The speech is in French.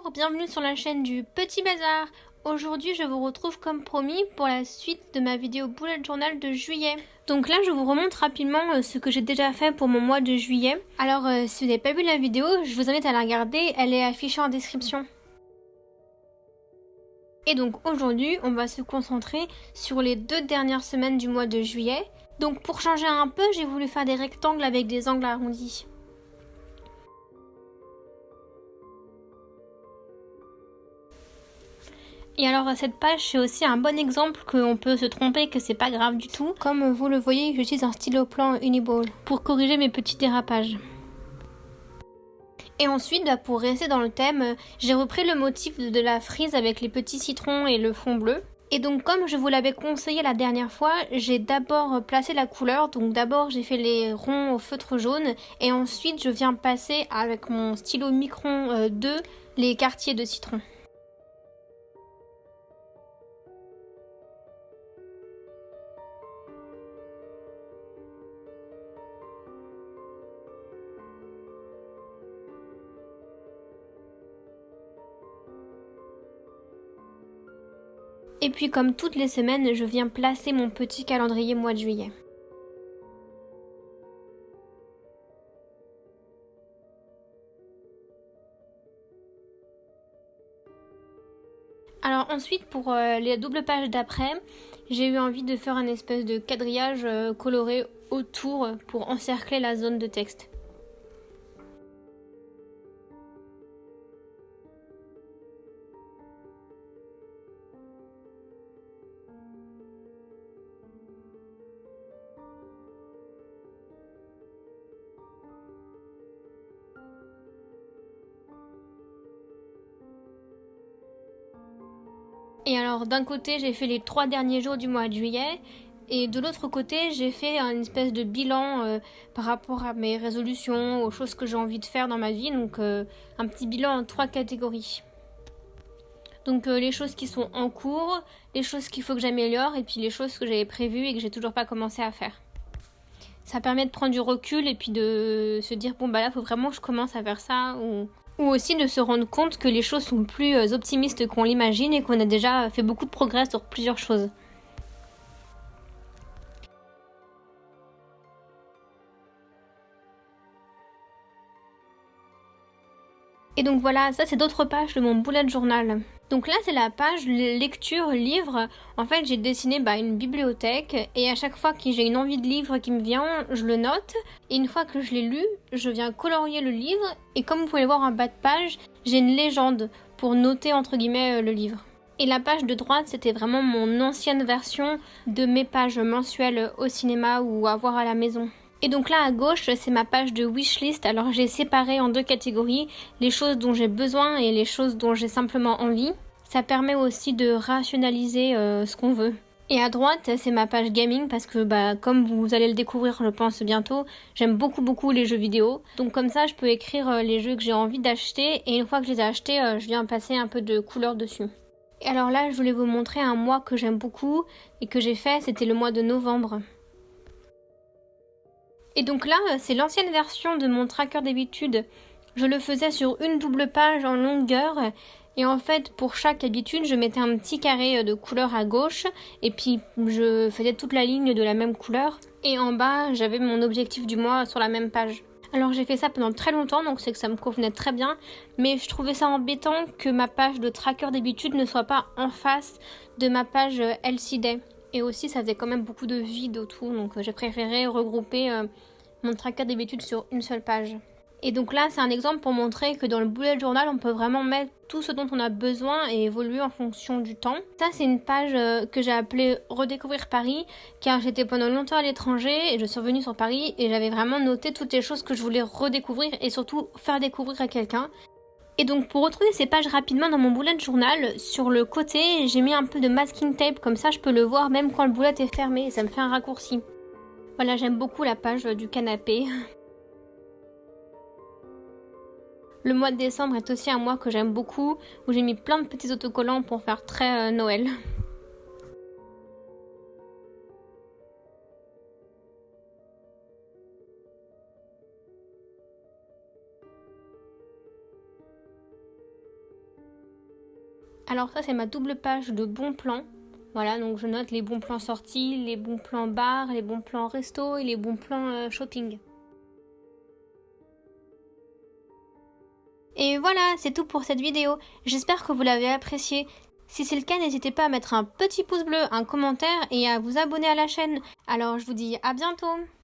Bonjour, bienvenue sur la chaîne du Petit Bazar. Aujourd'hui, je vous retrouve comme promis pour la suite de ma vidéo bullet journal de juillet. Donc là, je vous remonte rapidement ce que j'ai déjà fait pour mon mois de juillet. Alors, si vous n'avez pas vu la vidéo, je vous invite à la regarder, elle est affichée en description. Et donc aujourd'hui, on va se concentrer sur les 2 dernières semaines du mois de juillet. Donc pour changer un peu, j'ai voulu faire des rectangles avec des angles arrondis. Et alors cette page, c'est aussi un bon exemple qu'on peut se tromper, que c'est pas grave du tout. Comme vous le voyez, j'utilise un stylo plan Uniball pour corriger mes petits dérapages. Et ensuite, pour rester dans le thème, j'ai repris le motif de la frise avec les petits citrons et le fond bleu. Et donc comme je vous l'avais conseillé la dernière fois, j'ai d'abord placé la couleur. Donc d'abord j'ai fait les ronds au feutre jaune et ensuite je viens passer avec mon stylo Micron 2 les quartiers de citron. Et puis comme toutes les semaines, je viens placer mon petit calendrier mois de juillet. Alors ensuite, pour les doubles pages d'après, j'ai eu envie de faire un espèce de quadrillage coloré autour pour encercler la zone de texte. Et alors d'un côté j'ai fait les 3 derniers jours du mois de juillet et de l'autre côté j'ai fait une espèce de bilan par rapport à mes résolutions, aux choses que j'ai envie de faire dans ma vie, donc un petit bilan en 3 catégories. Donc les choses qui sont en cours, les choses qu'il faut que j'améliore et puis les choses que j'avais prévues et que j'ai toujours pas commencé à faire. Ça permet de prendre du recul et puis de se dire bon bah là faut vraiment que je commence à faire ça ou aussi de se rendre compte que les choses sont plus optimistes qu'on l'imagine et qu'on a déjà fait beaucoup de progrès sur plusieurs choses. Et donc voilà, ça c'est d'autres pages de mon bullet journal. Donc là c'est la page lecture, livre. En fait j'ai dessiné une bibliothèque et à chaque fois que j'ai une envie de livre qui me vient, je le note. Et une fois que je l'ai lu, je viens colorier le livre. Et comme vous pouvez le voir en bas de page, j'ai une légende pour noter entre guillemets le livre. Et la page de droite, c'était vraiment mon ancienne version de mes pages mensuelles au cinéma ou à voir à la maison. Et donc là à gauche, c'est ma page de wishlist. Alors j'ai séparé en 2 catégories, les choses dont j'ai besoin et les choses dont j'ai simplement envie. Ça permet aussi de rationaliser ce qu'on veut. Et à droite, c'est ma page gaming parce que comme vous allez le découvrir je pense bientôt, j'aime beaucoup les jeux vidéo. Donc comme ça, je peux écrire les jeux que j'ai envie d'acheter et une fois que je les ai achetés, je viens passer un peu de couleur dessus. Et alors là, je voulais vous montrer un mois que j'aime beaucoup et que j'ai fait, c'était le mois de novembre. Et donc là, c'est l'ancienne version de mon tracker d'habitude. Je le faisais sur une double page en longueur. Et en fait, pour chaque habitude, je mettais un petit carré de couleur à gauche. Et puis, je faisais toute la ligne de la même couleur. Et en bas, j'avais mon objectif du mois sur la même page. Alors j'ai fait ça pendant très longtemps, donc c'est que ça me convenait très bien. Mais je trouvais ça embêtant que ma page de tracker d'habitude ne soit pas en face de ma page LCD. Et aussi, ça faisait quand même beaucoup de vide autour, donc j'ai préféré regrouper mon tracker d'habitude sur une seule page. Et donc là, c'est un exemple pour montrer que dans le bullet journal, on peut vraiment mettre tout ce dont on a besoin et évoluer en fonction du temps. Ça, c'est une page que j'ai appelée Redécouvrir Paris, car j'étais pendant longtemps à l'étranger et je suis revenue sur Paris et j'avais vraiment noté toutes les choses que je voulais redécouvrir et surtout faire découvrir à quelqu'un. Et donc pour retrouver ces pages rapidement dans mon bullet journal, sur le côté, j'ai mis un peu de masking tape, comme ça je peux le voir même quand le bullet est fermé et ça me fait un raccourci. Voilà, j'aime beaucoup la page du canapé. Le mois de décembre est aussi un mois que j'aime beaucoup, où j'ai mis plein de petits autocollants pour faire très Noël. Alors ça, c'est ma double page de bons plans. Voilà, donc je note les bons plans sortis, les bons plans bar, les bons plans resto et les bons plans shopping. Et voilà, c'est tout pour cette vidéo. J'espère que vous l'avez appréciée. Si c'est le cas, n'hésitez pas à mettre un petit pouce bleu, un commentaire et à vous abonner à la chaîne. Alors je vous dis à bientôt.